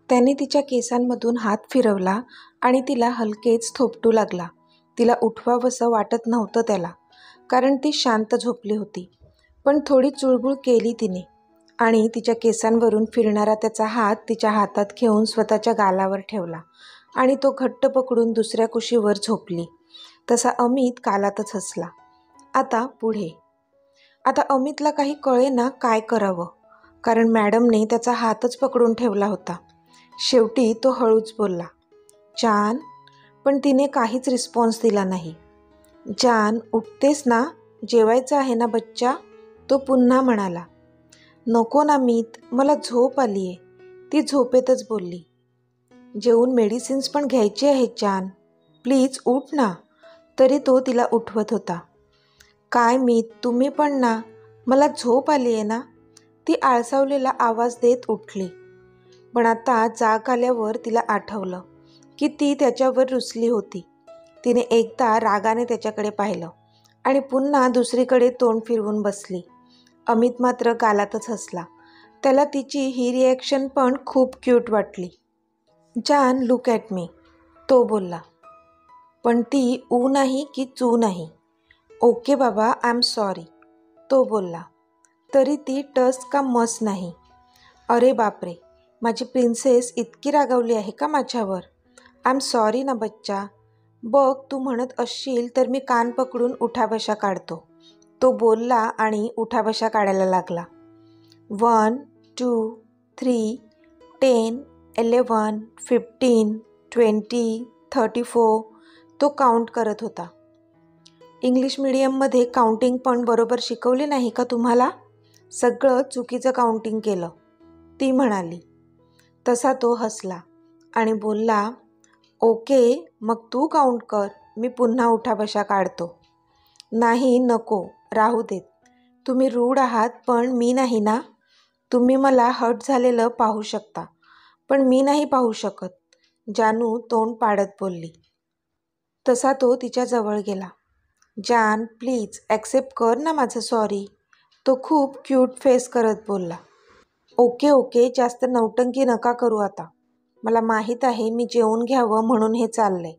त्याने तिच्या केसांमधून हात फिरवला आणि तिला हलकेच थोपटू लागला. तिला उठवावंसं वाटत नव्हतं त्याला, कारण ती शांत झोपली होती. पण थोडी चुळबुळ केली तिने आणि तिच्या केसांवरून फिरणारा त्याचा हात तिच्या हातात घेऊन स्वतःच्या गालावर ठेवला आणि तो घट्ट पकडून दुसऱ्या कुशीवर झोपली. तसा अमित कालातच हसला. आता पुढे. आता अमितला काही कळेना काय करावं, कारण मॅडमने त्याचा हातच पकडून ठेवला होता. शेवटी तो हळूच बोलला, जान. पण तिने काहीच रिस्पॉन्स दिला नाही. जान, उठतेस ना? जेवायचं आहे ना बच्चा? तो पुन्हा म्हणाला. नको ना मीत, मला झोप आलीये, ती झोपेतच बोलली. जेवून मेडिसिन्स पण घ्यायची आहेत जान, प्लीज उठ ना. तरी तो तिला उठवत होता. काय मीत, तुम्ही पण ना, मला झोप आली आहे ना. ती आळसावलेला आवाज देत उठली. पण आता जाग आल्यावर तिला आठवलं की ती त्याच्यावर रुसली होती. तिने एकदा रागाने त्याच्याकडे पाहिलं आणि पुन्हा दुसरीकडे तोंड फिरवून बसली. अमित मात्र गालातच हसला. त्याला तिची ही रिॲक्शन पण खूप क्यूट वाटली. जान, लुक ॲट मी, तो बोलला. पण ती ऊ नाही की चू नाही. ओके बाबा, आय एम सॉरी, तो बोलला. तरी ती टस का मस नाही. अरे बापरे, माझी प्रिन्सेस इतकी रागावली आहे का माझ्यावर? आय एम सॉरी ना बच्चा. बघ, तू म्हणत असशील तर मी कान पकडून उठाबशा काढतो, तो बोलला आणि उठाबशा काढायला लागला. 1, 2, 3, 10, 11, 15, 20, 34 तो काउंट करत होता. इंग्लिश मीडियममध्ये काउंटिंग पण बरोबर शिकवले नाही का तुम्हाला? सगळं चुकीचं काउंटिंग केलं, ती म्हणाली. तसा तो हसला आणि बोलला, ओके, मग तू काउंट कर, मी पुन्हा उठाबशा काढतो. नाही, नको, राहू देत. तुम्ही रूढ आहात, पण मी नाही ना. तुम्ही मला हर्ट झालेलं पाहू शकता, पण मी नाही पाहू शकत, जानू तोंड पाडत बोलली. तसा तो तिच्या जवळ गेला. जान, प्लीज ॲक्सेप्ट कर ना माझं सॉरी, तो खूप क्यूट फेस करत बोलला. ओके ओके, जास्त नौटंकी नका करू आता. मला माहीत आहे मी जेवून घ्यावं म्हणून हे चाललंय,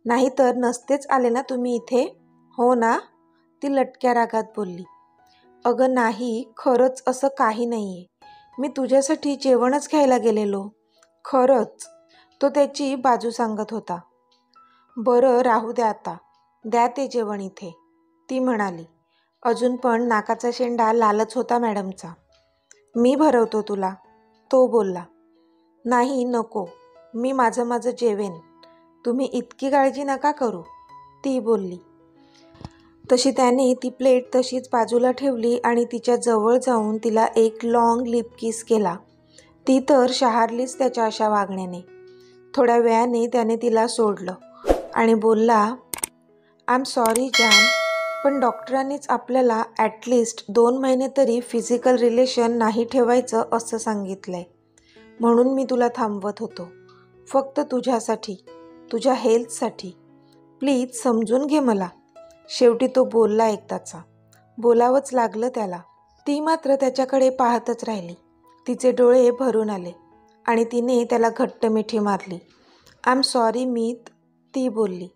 नाहीतर नसतेच आले ना तुम्ही इथे, हो ना? ती लटक्या रागात बोलली. अगं नाही, खरंच असं काही नाही आहे. मी तुझ्यासाठी जेवणच घ्यायला गेलेलो, खरंच, तो त्याची बाजू सांगत होता. बरं, राहू द्या आता, द्या ते जेवण इथे, ती म्हणाली. अजून पण नाकाचा शेंडा लालच होता मॅडमचा. मी भरवतो तुला, तो बोलला. नाही, नको, मी माझं जेवेन, तुम्ही इतकी काळजी नका करू, ती बोलली. तशी त्याने ती प्लेट तशीच बाजूला ठेवली आणि तिच्या जवळ जाऊन तिला एक लॉंग लिप किस केला. ती तर शहारलीच त्याच्या अशा वागण्याने. थोड्या वेळाने त्याने तिला सोडलं आणि बोलला, आय एम सॉरी जान, पण डॉक्टरांनीच आपल्याला ॲटलिस्ट 2 महिने तरी फिजिकल रिलेशन नाही ठेवायचं असं सांगितलंय. म्हणून मी तुला थांबवत होतो, फक्त तुझ्यासाठी, तुझ्या हेल्थसाठी. प्लीज समजून घे मला. शेवटी तो बोलला एकदाचा. बोलावंच लागलं त्याला. ती मात्र त्याच्याकडे पाहतच राहिली. तिचे डोळे भरून आले आणि तिने त्याला घट्ट मिठी मारली. आय एम सॉरी मीत, ती बोलली.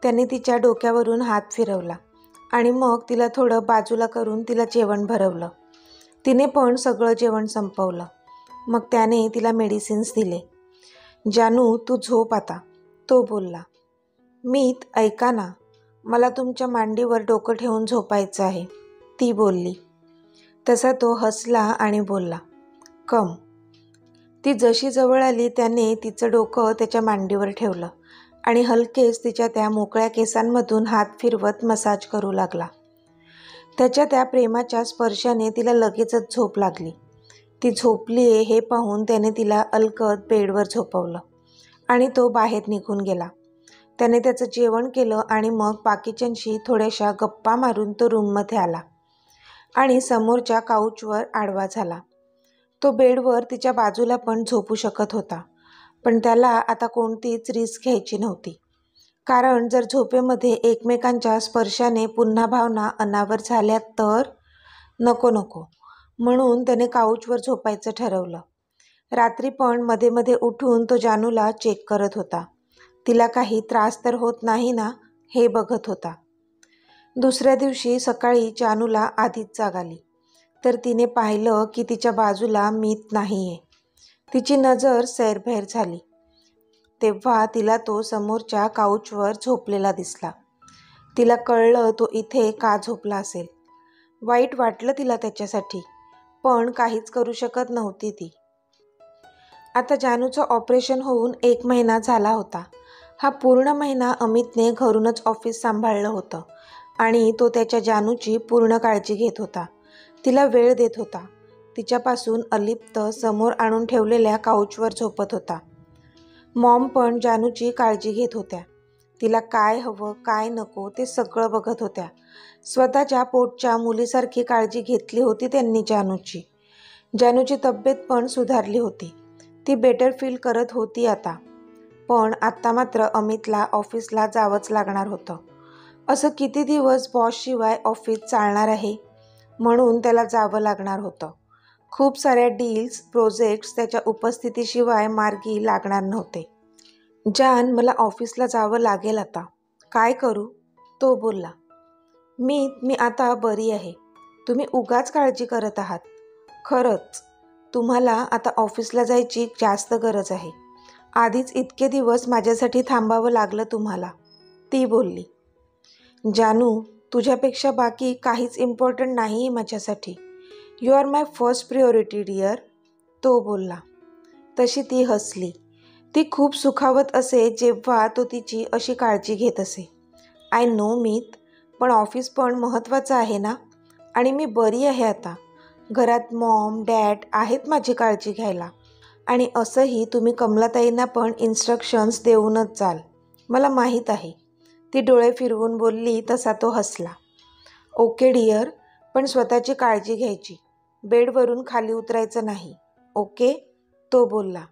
त्याने तिच्या डोक्यावरून हात फिरवला आणि मग तिला थोडं बाजूला करून तिला जेवण भरवलं. तिने पण सगळं जेवण संपवलं. मग त्याने तिला मेडिसिन्स दिले. जानू, तू झोप आता, तो बोलला. मीत, ऐका ना, मला तुमच्या मांडीवर डोकं ठेवून झोपायचं आहे, ती बोलली. तसा तो हसला आणि बोलला, कम. ती जशी जवळ आली त्याने तिचं डोकं त्याच्या मांडीवर ठेवलं आणि हलकेच तिच्या त्या मोकळ्या केसांमधून हात फिरवत मसाज करू लागला. त्याच्या त्या प्रेमाच्या स्पर्शाने तिला लगेचच झोप लागली. ती झोपलीये हे पाहून त्याने तिला अलगद बेडवर झोपवलं आणि तो बाहेर निघून गेला. त्याने त्याचं जेवण केलं आणि मग बाकीच्यांशी थोड्याशा गप्पा मारून तो रूममध्ये आला आणि समोरच्या काउचवर आडवा झाला. तो बेडवर तिच्या बाजूला पण झोपू शकत होता, पण त्याला आता कोणतीच रिस्क घ्यायची नव्हती, कारण जर झोपेमध्ये एकमेकांच्या स्पर्शाने पुन्हा भावना अनावर झाल्या तर नको, म्हणून त्याने काउचवर झोपायचं ठरवलं. रात्री पण मध्ये मध्ये उठून तो जानूला चेक करत होता. तिला काही त्रास तर होत नाही ना हे बघत होता. दुसऱ्या दिवशी सकाळी जानूला आधीच जाग आली तर तिने पाहिलं की तिच्या बाजूला मीत नाहीये. तिची नजर सैरभैर झाली. तेव्हा तिला तो समोरच्या काउचवर झोपलेला दिसला. तिला कळलं तो इथे का झोपला असेल. वाईट वाटलं तिला त्याच्यासाठी, पण काहीच करू शकत नव्हती ती. आता जानूचं ऑपरेशन होऊन 1 महिना झाला होता. हा पूर्ण महिना अमितने घरूनच ऑफिस सांभाळलं होतं आणि तो त्याच्या जानूची पूर्ण काळजी घेत होता. तिला वेळ देत होता. तिच्यापासून अलिप्त समोर आणून ठेवलेल्या काउचवर झोपत होता. मॉम पण जानूची काळजी घेत होत्या. तिला काय हवं काय नको ते सगळं बघत होत्या. स्वतःच्या पोटच्या मुलीसारखी काळजी घेतली होती त्यांनी जानूची. जानूची तब्येत पण सुधारली होती. ती बेटर फील करत होती आता. पण आत्ता मात्र अमितला ऑफिसला जावंच लागणार होतं. असं किती दिवस बॉसशिवाय ऑफिस चालणार आहे, म्हणून त्याला जावं लागणार होतं. खूप साऱ्या डील्स प्रोजेक्ट्स त्याच्या उपस्थितीशिवाय मार्गी लागणार नव्हते. जान, मला ऑफिसला जावं लागेल आता. काय करू? तो बोलला. मी आता बरी आहे. तुम्ही उगाच काळजी करत आहात. खरंच तुम्हाला आता ऑफिसला जायची जास्त गरज आहे. आधीच इतके दिवस माझ्यासाठी थांबावं लागलं तुम्हाला, ती बोलली. जानू, तुझ्यापेक्षा बाकी काहीच इम्पॉर्टंट नाही आहे माझ्यासाठी. You are my first priority dear, तो बोलला. तशी ती हसली. ती खूप सुखावत असे जेव्हा तो तिची अशी काळजी घेत असे. आय नो मीत, पण ऑफिस पण महत्त्वाचं आहे ना. आणि मी बरी आहे आता. घरात मॉम डॅड आहेत माझी काळजी घ्यायला. आणि असंही तुम्ही कमलाताईंना पण इन्स्ट्रक्शन्स देऊनच जाल, मला माहीत आहे. ती डोळे फिरवून बोलली तसा तो हसला. ओके डिअर, पण स्वतःची काळजी घ्यायची. बेडवरून खाली उतरायचं नाही. ओके, तो बोलला.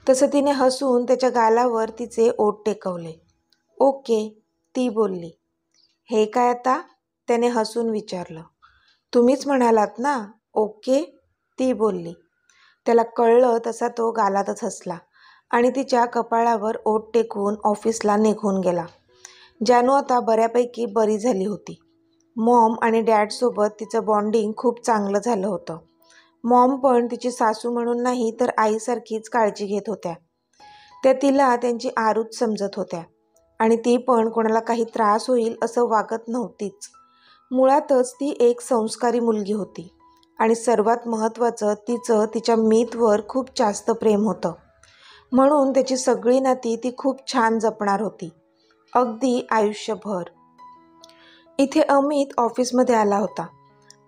तसं तिने हसून त्याच्या गालावर तिचे ओठ टेकवले. ओके, ती बोलली. हे काय आता? त्याने हसून विचारलं. तुम्हीच म्हणालात ना ओके, ती बोलली. त्याला कळलं तसा तो गालातच हसला आणि तिच्या कपाळावर ओठ टेकवून ऑफिसला निघून गेला. जानू आता बऱ्यापैकी बरी झाली होती. मॉम आणि डॅडसोबत तिचं बॉन्डिंग खूप चांगलं झालं होतं. मॉम पण तिची सासू म्हणून नाही तर आईसारखीच काळजी घेत होत्या. त्या तिला त्यांची आरूच समजत होत्या आणि ती पण कोणाला काही त्रास होईल असं वागत नव्हतीच. मुळातच ती एक संस्कारी मुलगी होती आणि सर्वात महत्त्वाचं तिचं तिच्या मीतवर खूप जास्त प्रेम होतं. म्हणून त्याची सगळी नाती ती खूप छान जपणार होती, अगदी आयुष्यभर. इथे अमित ऑफिसमध्ये आला होता.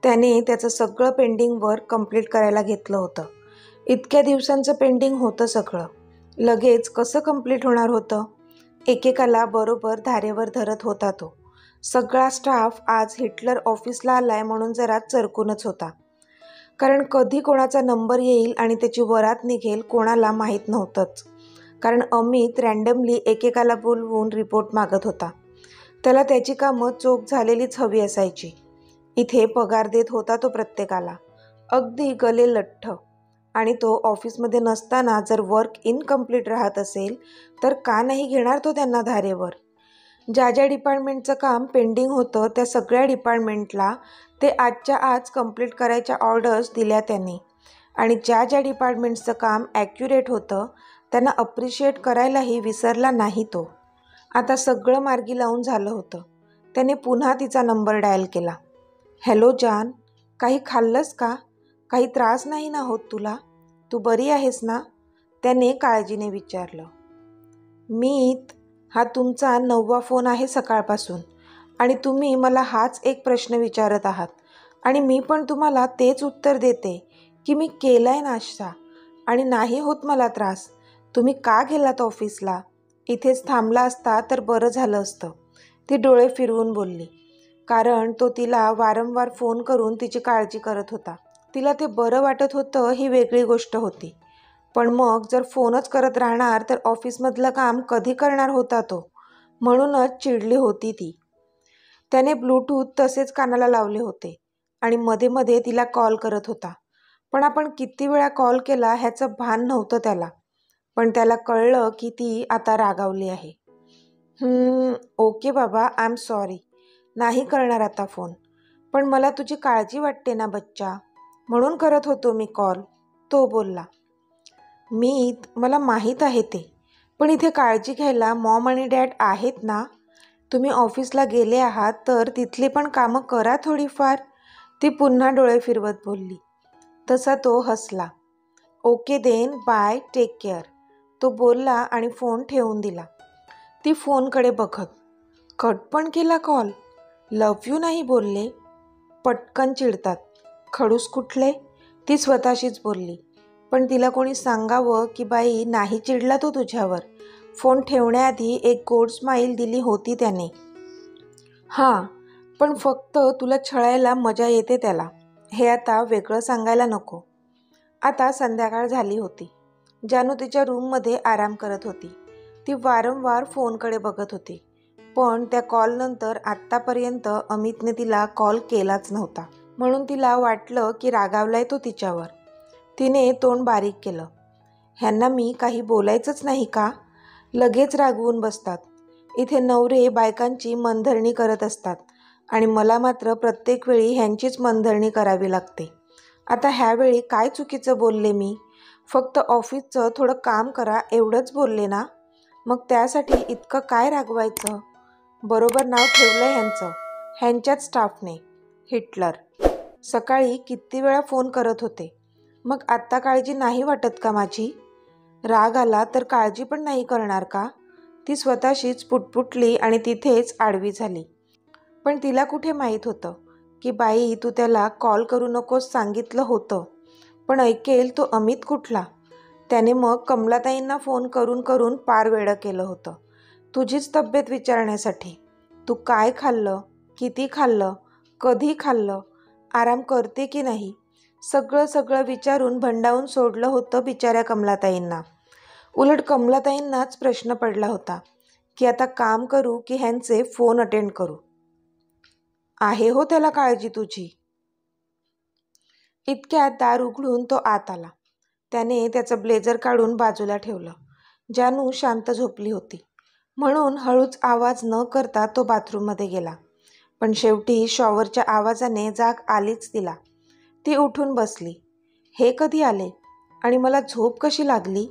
त्याने त्याचं सगळं पेंडिंग वर्क कंप्लीट करायला घेतलं होतं. इतक्या दिवसांचं पेंडिंग होतं सगळं. लगेच कसं कंप्लीट होणार होतं? एकेकाला बरोबर धारेवर धरत होता तो. सगळा स्टाफ आज हिटलर ऑफिसला आलाय म्हणून जरा चरकूनच होता. कारण कधी कोणाचा नंबर येईल आणि त्याची वरात निघेल कोणाला माहीत नव्हतंच. कारण अमित रँडमली एकेकाला बोलवून रिपोर्ट मागत होता. त्याला त्याची कामं चोख झालेलीच हवी असायची. इथे पगार देत होता तो प्रत्येकाला, अगदी गले लठ्ठ. आणि तो ऑफिसमध्ये नसताना जर वर्क इनकम्प्लीट राहत असेल तर का नाही घेणार तो त्यांना धारेवर? ज्या ज्या डिपार्टमेंटचं काम पेंडिंग होतं त्या सगळ्या डिपार्टमेंटला ते आजच्या आज कंप्लीट करायच्या ऑर्डर्स दिल्या त्यांनी. आणि ज्या ज्या डिपार्टमेंट्सचं काम ॲक्युरेट होतं त्यांना अप्रिशिएट करायलाही विसरला नाही तो. आता सगळं मार्गी लावून झालं होतं. त्याने पुन्हा तिचा नंबर डायल केला. हॅलो जान, काही खाल्लंस का? काही त्रास नाही ना होत तुला? तू बरी आहेस ना? त्याने काळजीने विचारलं. मीत, हा तुमचा 9वा फोन आहे सकाळपासून आणि तुम्ही मला हाच एक प्रश्न विचारत आहात आणि मी पण तुम्हाला तेच उत्तर देते की मी केलाय नाश्ता आणि नाही होत मला त्रास. तुम्ही का गेलात ऑफिसला? इथेच थांबला असता तर बरं झालं असतं, ती डोळे फिरवून बोलली. कारण तो तिला वारंवार फोन करून तिची काळजी करत होता. तिला ते बरं वाटत होतं ही वेगळी गोष्ट होती. पण मग जर फोनच करत राहणार तर ऑफिसमधलं काम कधी करणार होता तो? म्हणूनच चिडली होती ती. त्याने ब्लूटूथ तसेच कानाला लावले होते आणि मध्ये मध्ये तिला कॉल करत होता. पण आपण किती वेळा कॉल केला ह्याचं भान नव्हतं त्याला. पण त्याला कळलं की ती आता रागावली आहे. ओके बाबा, आय एम सॉरी. नाही करणार आता फोन. पण मला तुझी काळजी वाटते ना बच्चा, म्हणून करत होतो मी कॉल, तो बोलला. मला माहीत आहे ते, पण इथे काळजी घ्यायला मॉम आणि डॅड आहेत ना. तुम्ही ऑफिसला गेले आहात तर तिथली पण कामं करा थोडीफार, ती पुन्हा डोळे फिरवत बोलली. तसा तो हसला. Okay then, bye, take care, तो बोलला आणि फोन ठेवून दिला. ती फोनकडे बघत, कट पण केला कॉल. लव्ह यू नाही बोलले. पटकन चिडतात. खडूस कुठले, ती स्वतःशीच बोलली. पण तिला कोणी सांगावं की बाई नाही चिडला तो तुझ्यावर. फोन ठेवण्याआधी एक गोड स्माईल दिली होती त्याने. हां, पण फक्त तुला छळायला मजा येते त्याला, हे आता वेगळं सांगायला नको. आता संध्याकाळ झाली होती. जानू तिच्या रूममध्ये आराम करत होती. ती वारंवार फोनकडे बघत होती. पण त्या कॉलनंतर आत्तापर्यंत अमितने तिला कॉल केलाच नव्हता. म्हणून तिला वाटलं की रागावलाय तो तिच्यावर. तिने तोंड बारीक केलं. ह्यांना मी काही बोलायचंच नाही का? लगेच रागवून बसतात. इथे नवरे बायकांची मनधरणी करत असतात आणि मला मात्र प्रत्येक वेळी ह्यांचीच मनधरणी करावी लागते. आता ह्यावेळी काय चुकीचं बोलले मी? फक्त ऑफिसचं थोडं काम करा एवढंच बोलले ना, मग त्यासाठी इतकं काय रागवायचं? बरोबर नाव ठेवलंय ह्यांचं, ह्यांच्याच स्टाफने, हिटलर. सकाळी किती वेळा फोन करत होते, मग आत्ता काळजी नाही वाटत का माझी? राग आला तर काळजी पण नाही करणार का? ती स्वतःशीच पुटपुटली आणि तिथेच आडवी झाली. पण तिला कुठे माहीत होतं की बाई तू त्याला कॉल करू नकोस सांगितलं होतं, पण ऐकेल तो अमित कुठला. त्याने मग कमलाताईंना फोन करून करून पार वेडं केलं होतं, तुझीच तब्येत विचारण्यासाठी. तू काय खाल्लं, किती खाल्लं, कधी खाल्लं, आराम करते की नाही, सगळं विचारून भंडावून सोडलं होतं बिचाऱ्या कमलाताईंना. उलट कमलाताईंनाच प्रश्न पडला होता की आता काम करू की ह्यांचे फोन अटेंड करू. आहे हो त्याला काळजी तुझी. इतक्यात दार उघडून तो आत आला. त्याने त्याचं ब्लेझर काढून बाजूला ठेवलं. जानू शांत झोपली होती म्हणून हळूच आवाज न करता तो बाथरूममध्ये गेला. पण शेवटी शॉवरच्या आवाजाने जाग आलीच तिला. ती उठून बसली. हे कधी आले आणि मला झोप कशी लागली?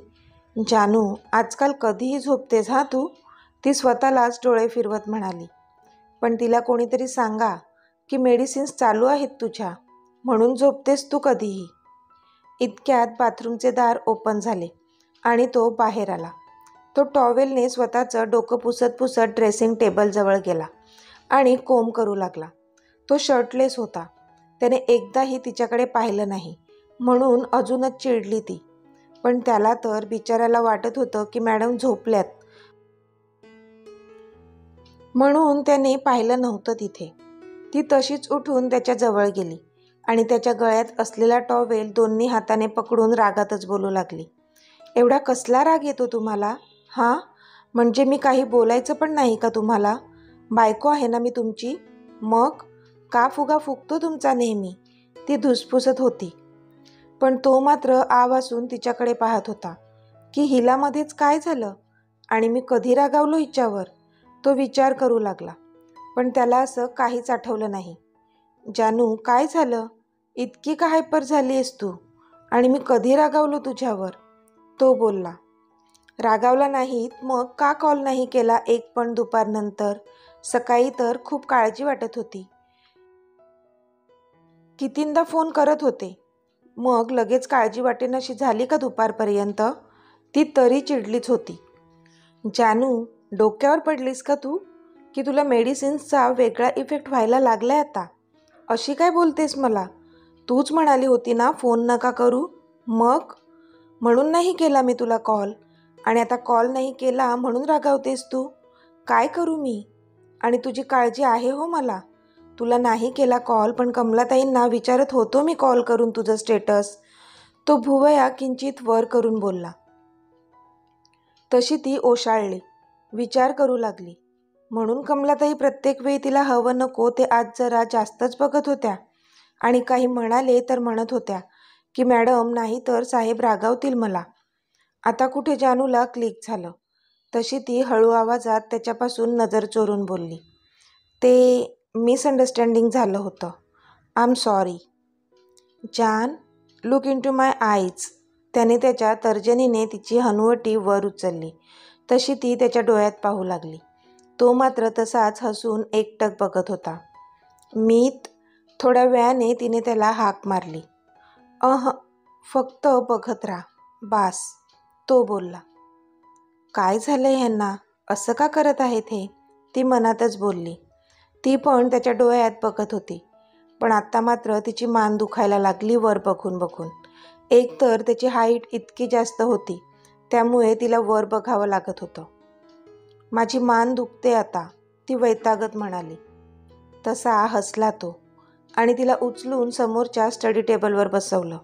जानू, आजकाल कधीही झोपतेस हा तू, ती स्वतःलाच डोळे फिरवत म्हणाली. पण तिला कोणीतरी सांगा की मेडिसिन्स चालू आहेत तुझ्या, म्हणून झोपतेस तू कधीही. इतक्यात बाथरूमचे दार ओपन झाले आणि तो बाहेर आला. तो टॉवेलने स्वतःचं डोकं पुसत पुसत ड्रेसिंग टेबलजवळ गेला आणि कोंब करू लागला. तो शर्टलेस होता. त्याने एकदाही तिच्याकडे पाहिलं नाही म्हणून अजूनच चिडली ती. पण त्याला तर बिचाऱ्याला वाटत होतं की मॅडम झोपल्यात म्हणून त्याने पाहिलं नव्हतं तिथे. ती तशीच उठून त्याच्या जवळ गेली आणि त्याच्या गळ्यात असलेला टॉवेल दोन्ही हाताने पकडून रागातच बोलू लागली. एवढा कसला राग येतो तुम्हाला? हां, म्हणजे मी काही बोलायचं पण नाही का तुम्हाला? बायको आहे ना मी तुमची, मग का फुगा फुगतो तुमचा नेहमी? ती धुसफुसत होती. पण तो मात्र आवासून तिच्याकडे पाहत होता की हिला मध्येच काय झालं आणि मी कधी रागावलो हिच्यावर. तो विचार करू लागला पण त्याला असं काहीच आठवलं नाही. जानू, काय झालं? इतकी का हायपर झाली आहेस तू? आणि मी कधी रागावलो तुझ्यावर? तो बोलला. रागावला नाहीत मग का कॉल नाही केला एक पण दुपारनंतर? सकाळी तर खूप काळजी वाटत होती. कितींदा फोन करत होते, मग लगेच काळजी वाटेनाशी झाली का दुपारपर्यंत? ती तरी चिडलीच होती. जानू, डोक्यावर पडलीस का तू? की तुला मेडिसिन्सचा वेगळा इफेक्ट व्हायला लागलाय आता? अशी काय बोलतेस मला? तूच म्हणाली होती ना फोन नका करू, मग? म्हणून नाही केला मी तुला कॉल आणि आता कॉल नाही केला म्हणून रागावतेस तू? काय करू मी? आणि तुझी काळजी आहे हो मला. तुला नाही केला कॉल पण कमलाताईंना विचारत होतो मी कॉल करून तुझं स्टेटस. तो भुवया किंचित वर करून बोलला. तशी ती ओशाळली, विचार करू लागली. म्हणून कमलाताई प्रत्येक वेळी तिला हवं नको ते आज जरा जास्तच बघत होत्या आणि काही म्हणाले तर म्हणत होत्या की मॅडम नाही तर साहेब रागावतील मला. आता कुठे जानूला क्लिक झालं. तशी ती हळू आवाजात त्याच्यापासून नजर चोरून बोलली, ते मिसअंडरस्टँडिंग झालं होतं. I am sorry. जान, look into my eyes. त्याने त्याच्या तर्जनीने तिची हनुवटी वर उचलली. तशी ती त्याच्या डोळ्यात पाहू लागली. तो मात्र तसाच हसून एकटक बघत होता. मीत. थोड्या वेळाने तिने त्याला हाक मारली. फक्त बघत राहा, बास. तो बोलला. काय झालंय ह्यांना, असं का करत आहेत हे, ती मनातच बोलली. ती पण त्याच्या डोळ्यात बघत होती. पण आत्ता मात्र तिची मान दुखायला लागली वर बघून बघून. एकतर त्याची हाईट इतकी जास्त होती, त्यामुळे तिला वर बघावं लागत होतं. माझी मान दुखते आता, ती वैतागत म्हणाली. तसा हसला तो आणि तिला उचलून समोरच्या स्टडी टेबलवर बसवलं.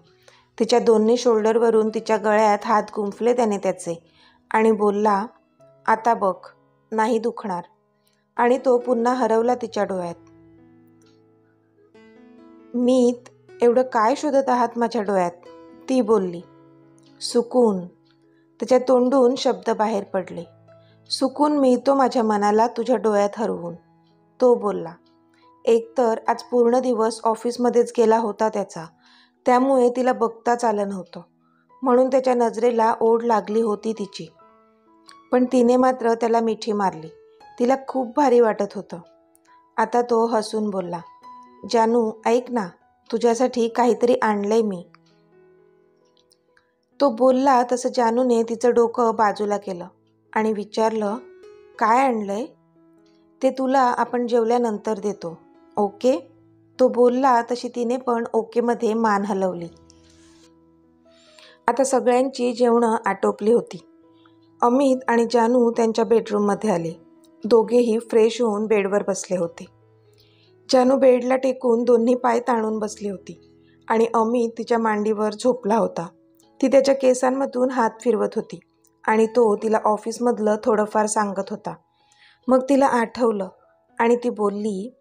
तिच्या दोन्ही शोल्डरवरून तिच्या गळ्यात हात गुंफले त्याने त्याचे आणि बोलला, आता बघ, नाही दुखणार. आणि तो पुन्हा हरवला तिच्या डोळ्यात. मीत, एवढं काय शोधत आहात माझ्या डोळ्यात, ती बोलली. सुकून. त्याच्या तोंडून शब्द बाहेर पडले. सुकून मिळतो माझ्या मनाला तुझ्या डोळ्यात हरवून, तो बोलला. एकतर आज पूर्ण दिवस ऑफिसमध्येच गेला होता त्याचा, त्यामुळे तिला बघताच आलं नव्हतं. म्हणून त्याच्या नजरेला ओढ लागली होती तिची. पण तिने मात्र त्याला मिठी मारली. तिला खूप भारी वाटत होतं. आता तो हसून बोलला, जानू ऐक ना, तुझ्यासाठी काहीतरी आणलंय मी. तो बोलला तसं जानूने तिचं डोकं बाजूला केलं आणि विचारलं, काय आणलंय? ते तुला आपण जेवल्यानंतर देतो, ओके? तो बोलला तशी तिने पण ओकेमध्ये मान हलवली. आता सगळ्यांची जेवणं आटोपली होती. अमित आणि जानू त्यांच्या बेडरूममध्ये आले. दोघेही फ्रेश होऊन बेडवर बसले होते. जानू बेडला टेकून दोन्ही पाय ताणून बसली होती आणि अमित तिच्या मांडीवर झोपला होता. ती त्याच्या केसांमधून हात फिरवत होती आणि तो तिला ऑफिसमधलं थोडंफार सांगत होता. मग तिला आठवलं आणि ती बोलली,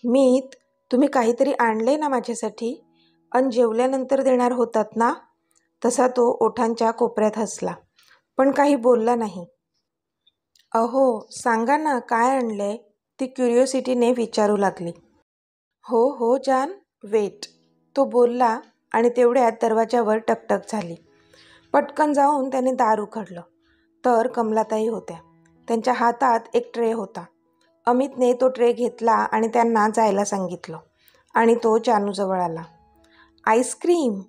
मीत, तुम्ही काहीतरी आणलंय ना माझ्यासाठी, अन जेवल्यानंतर देणार होतात ना? तसा तो ओठांच्या कोपऱ्यात हसला, पण काही बोलला नाही. अहो सांगा ना, काय आणलंय, ती क्युरिओसिटीने विचारू लागली. हो जान, वेट, तो बोलला आणि तेवढ्यात दरवाजावर टकटक झाली. पटकन जाऊन त्याने दार उघडलं तर कमलाताई होत्या. त्यांच्या हातात एक ट्रे होता. अमितने तो ट्रे घेतला आणि त्यांना जायला सांगितलं आणि तो जानूजवळ आला. आईस्क्रीम,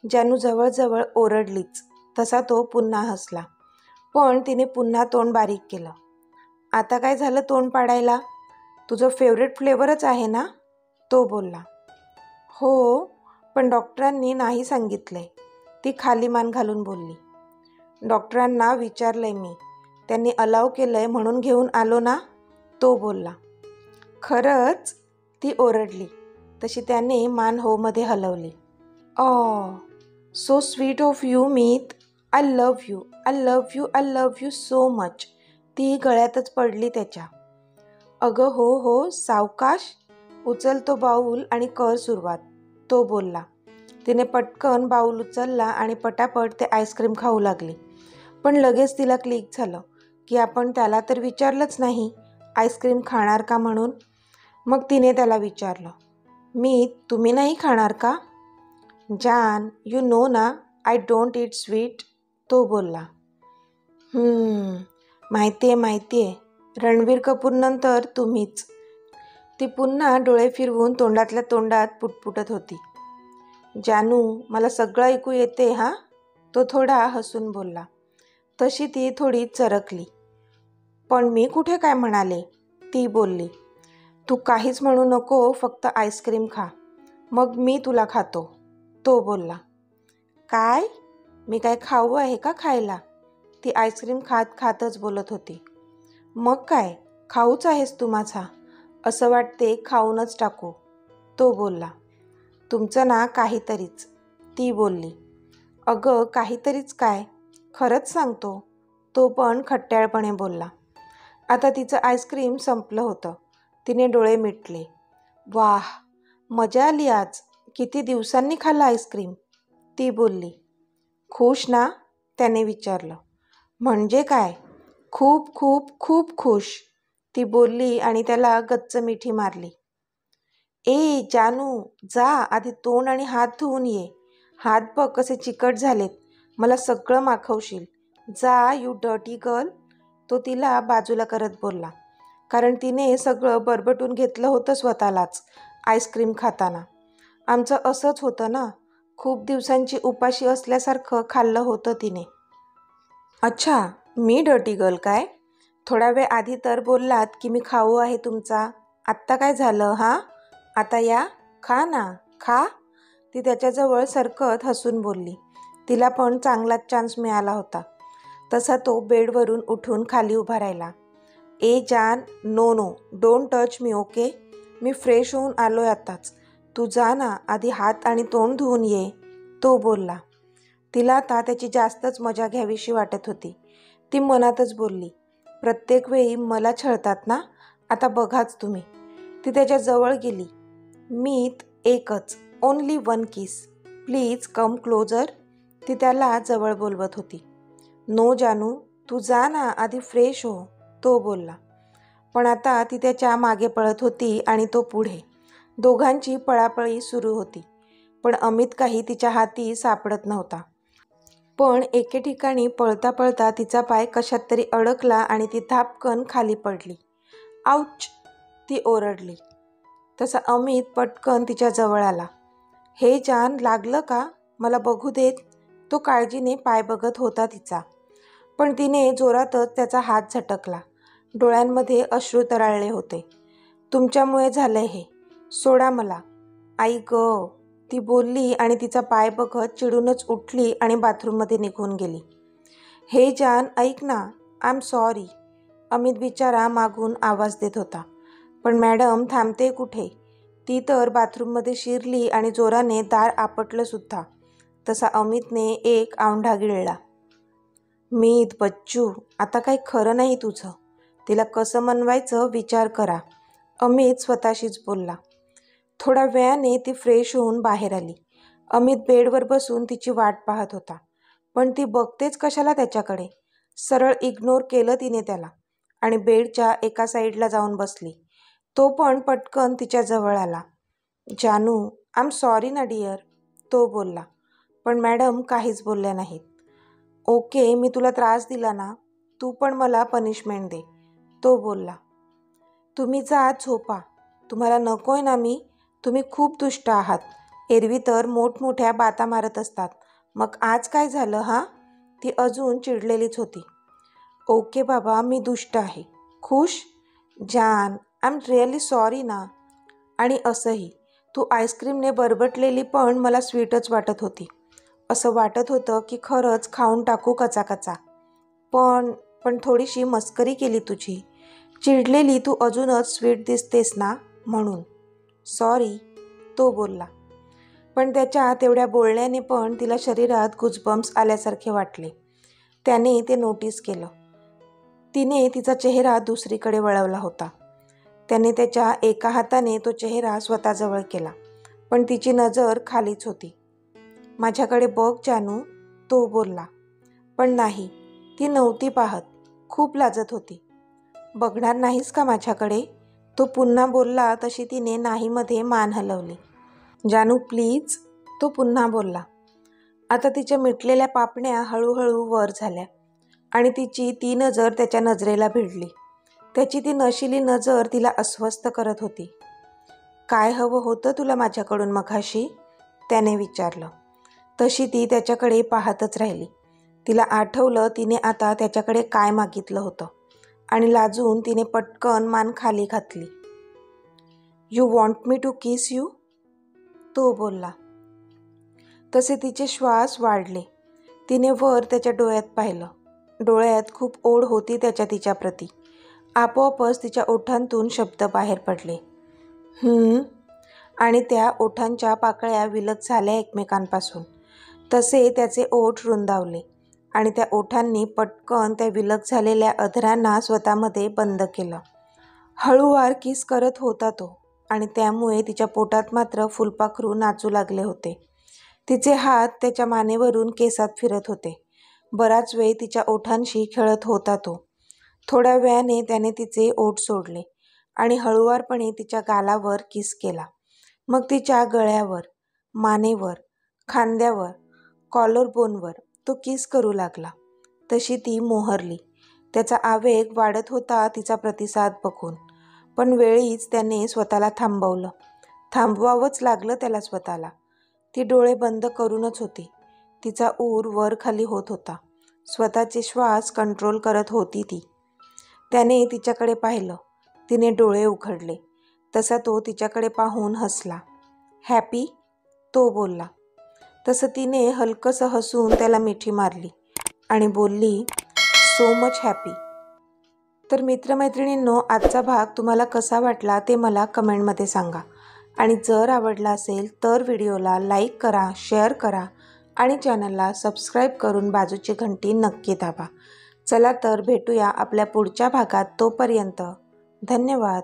जानू जवळजवळ ओरडलीच. तसा तो पुन्हा हसला, पण तिने पुन्हा तोंड बारीक केलं. आता काय झालं तोंड पाडायला, तुझं फेवरेट फ्लेवरच आहे ना, तो बोलला. हो, पण डॉक्टरांनी नाही सांगितलंय, ती खाली मान घालून बोलली. डॉक्टरांना विचारलंय मी, त्यांनी अलाव केलंय म्हणून घेऊन आलो ना, तो बोलला. खरंच, ती ओरडली. तशी त्याने मान होमध्ये हलवली. So sweet of you Meet, I love you, I love you, I love you so much. ती गळ्यातच पडली त्याच्या. अगं हो, सावकाश, उचल तो बाऊल आणि कर सुरुवात, तो बोलला. तिने पटकन बाऊल उचलला आणि पटापट ते आईस्क्रीम खाऊ लागली. पण लगेच तिला क्लिक झालं की आपण त्याला तर विचारलंच नाही आईस्क्रीम खाणार का म्हणून. मग तिने त्याला विचारलं, मी, तुम्ही नाही खाणार का? जान, यू नो ना, आय डोंट ईट स्वीट, तो बोलला. माहिती आहे, रणबीर कपूर नंतर तुम्हीच. ती पुन्हा डोळे फिरवून तोंडातल्या तोंडात पुटपुटत होती. जानू, मला सगळं ऐकू येते हा, तो थोडा हसून बोलला. तशी ती थोडी चरकली. पण मी कुठे काय म्हणाले, ती बोलली. तू काहीच म्हणू नको, फक्त आईस्क्रीम खा, मग मी तुला खातो, तो बोलला. काय, मी काय खाऊ आहे का खायला, ती आईस्क्रीम खात खातच बोलत होती. मग काय, खाऊच आहेस तू माझा, असं वाटते खाऊनच टाकू, तो बोलला. तुमचं ना काहीतरीच, ती बोलली. अगं काहीतरीच काय, खरंच सांगतो, तो पण खट्याळपणे बोलला. आता तिचं आईस्क्रीम संपलं होतं. तिने डोळे मिटले. वाह, मजा आली आज, किती दिवसांनी खाल्लं आईस्क्रीम, ती बोलली. खुश ना? त्याने विचारलं. म्हणजे काय? खूप खूप खूप खुश, ती बोलली आणि त्याला गच्च मिठी मारली. ए जानू, जा आधी तोंड आणि हात धुवून ये. हात बघ कसे चिकट झालेत. मला सगळं माखवशील. जा यू डर्टी गर्ल, तो तिला बाजूला करत बोलला. कारण तिने सगळं बरबटून घेतलं होतं स्वतःलाच आईस्क्रीम खाताना. आमचं असंच होतं ना, खूप दिवसांची उपाशी असल्यासारखं खाल्लं होतं तिने. अच्छा, मी डर्टी गर्ल काय? थोडा वेळ आधी तर बोललात की मी खाऊ आहे तुमचा. आत्ता काय झालं हां? आता या, खा ना, खा. ती त्याच्याजवळ सरकत हसून बोलली. तिला पण चांगलाच चान्स मिळाला होता. तसा तो बेडवरून उठून खाली उभा राहिला. ए जान, no no, don't touch me, okay? मी फ्रेश होऊन आलोय आताच. तू जा ना, आधी हात आणि तोंड धुवून ये, तो बोलला. तिला आता त्याची जास्तच मजा घ्यावीशी वाटत होती. ती मनातच बोलली, प्रत्येक वेळी मला छळतात ना, आता बघाच तुम्ही. ती त्याच्या जवळ गेली. मीत एकच, only one kiss, please come closer, ती त्याला जवळ बोलवत होती. नो जानू, तू जा ना, आधी फ्रेश हो, तो बोलला. पण आता ती त्याच्या मागे पळत होती आणि तो पुढे. दोघांची पळापळी सुरू होती. पण अमित काही तिच्या हाती सापडत नव्हता. पण एके ठिकाणी पळता पळता तिचा पाय कशात तरी अडकला आणि ती धापकन खाली पडली. आऊच, ती ओरडली. तसा अमित पटकन तिच्या जवळ आला. हे जान, लागलं का? मला बघू देत, तो काळजीने पाय बघत होता तिचा. पण तिने जोरातच त्याचा हात झटकला. डोळ्यांमध्ये अश्रू तरळले होते. तुमच्यामुळे झालंय हे, सोडा मला. आई ग, ती बोलली आणि तिचा पाय बघत चिडूनच उठली आणि बाथरूममध्ये निघून गेली. हे जान, ऐक ना, आय एम सॉरी, अमित बिचारा मागून आवाज देत होता. पण मॅडम थांबते कुठे? ती तर बाथरूममध्ये शिरली आणि जोराने दार आपटलं सुद्धा. तसा अमितने एक औंढा गिळला. मीत बच्चू, आता काही खरं नाही तुझं. तिला कसं मनवायचं विचार करा, अमित स्वतःशीच बोलला. थोड्या वेळाने ती फ्रेश होऊन बाहेर आली. अमित बेडवर बसून तिची वाट पाहत होता. पण ती बघतेच कशाला त्याच्याकडे. सरळ इग्नोर केलं तिने त्याला आणि बेडच्या एका साईडला जाऊन बसली. तो पण पटकन तिच्या जवळ आला. जानू, आय एम सॉरी ना डिअर, तो बोलला. पण मॅडम काहीच बोलल्या नाहीत. ओके, मी तुला त्रास दिला ना, तू पण मला पनिशमेंट दे, तो बोलला. तुम्ही जा झोपा, तुम्हाला नकोय ना मी, तुम्ही खूप दुष्ट आहात. एरवी तर मोठमोठ्या बाता मारत असतात, मग आज काय झालं हां? ती अजून चिडलेलीच होती. ओके बाबा, मी दुष्ट आहे. खुश? जान, आय एम रिअली सॉरी ना. आणि असंही, तू आईस्क्रीमने बरबटलेली पण मला स्वीटच वाटत होती. असं वाटत होतं की खरंच खाऊन टाकू कचाकचा. पण थोडीशी मस्करी केली तुझी. चिडलेली तू अजूनच स्वीट दिसतेस ना, म्हणून. सॉरी, तो बोलला. पण त्याच्या तेवढ्या बोलण्याने पण तिला शरीरात गुजबम्स आल्यासारखे वाटले. त्याने ते नोटीस केलं. तिने तिचा चेहरा दुसरीकडे वळवला होता. त्याने त्याच्या एका हाताने तो चेहरा स्वतःजवळ केला, पण तिची नजर खालीच होती. माझ्याकडे बघ जानू, तो बोलला. पण नाही, ती नव्हती पाहत, खूप लाजत होती. बघणार नाहीस का माझ्याकडे, तो पुन्हा बोलला. तशी तिने नाहीमध्ये मान हलवली. जानू प्लीज, तो पुन्हा बोलला. आता तिच्या मिटलेल्या पापण्या हळूहळू वर झाल्या आणि तिची ती नजर त्याच्या नजरेला भिडली. त्याची ती नशिली नजर तिला अस्वस्थ करत होती. काय हवं होतं तुला माझ्याकडून मघाशी, त्याने विचारलं. तशी ती त्याच्याकडे पाहतच राहिली. तिला आठवलं तिने आता त्याच्याकडे काय मागितलं होतं आणि लाजून तिने पटकन मान खाली घातली. You want me to kiss you, तो बोलला. तसे तिचे श्वास वाढले. तिने वर त्याच्या डोळ्यात पाहिलं. डोळ्यात खूप ओढ होती तिच्याप्रती. आपोआपच तिच्या ओठांतून शब्द बाहेर पडले. आणि त्या ओठांच्या पाकळ्या विलग झाल्या एकमेकांपासून. तसे त्याचे ओठ रुंदावले आणि त्या ओठांनी पटकन त्या विलग झालेल्या अधरांना स्वतःमध्ये बंद केलं. हळूवार किस करत होता तो आणि त्यामुळे तिच्या पोटात मात्र फुलपाखरू नाचू लागले होते. तिचे हात त्याच्या मानेवरून केसात फिरत होते. बराच वेळ तिच्या ओठांशी खेळत होता तो. थोड्या वेळाने त्याने तिचे ओठ सोडले आणि हळुवारपणे तिच्या गालावर किस केला. मग तिच्या गळ्यावर, मानेवर, खांद्यावर, कॉलरबोनवर तो किस करू लागला. तशी ती मोहरली. त्याचा आवेग वाढत होता तिचा प्रतिसाद बघून. पण वेळीच त्याने स्वतःला थांबवलं. थांबवावंच लागलं त्याला स्वतःला. ती डोळे बंद करूनच होती. तिचा ऊर वर खाली होत होता. स्वतःचे श्वास कंट्रोल करत होती ती. त्याने तिच्याकडे पाहिलं. तिने डोळे उघडले. तसा तो तिच्याकडे पाहून हसला. हॅपी? तो बोलला. तसं तिने हलकंसं हसून त्याला मिठी मारली आणि बोलली, सो मच हॅपी. तर मित्रमैत्रिणींनो, आजचा भाग तुम्हाला कसा वाटला ते मला कमेंटमध्ये सांगा. आणि जर आवडला असेल तर व्हिडिओला लाईक करा, शेअर करा आणि चॅनलला सबस्क्राईब करून बाजूची घंटी नक्की दाबा. चला तर भेटूया आपल्या पुढच्या भागात. तोपर्यंत धन्यवाद.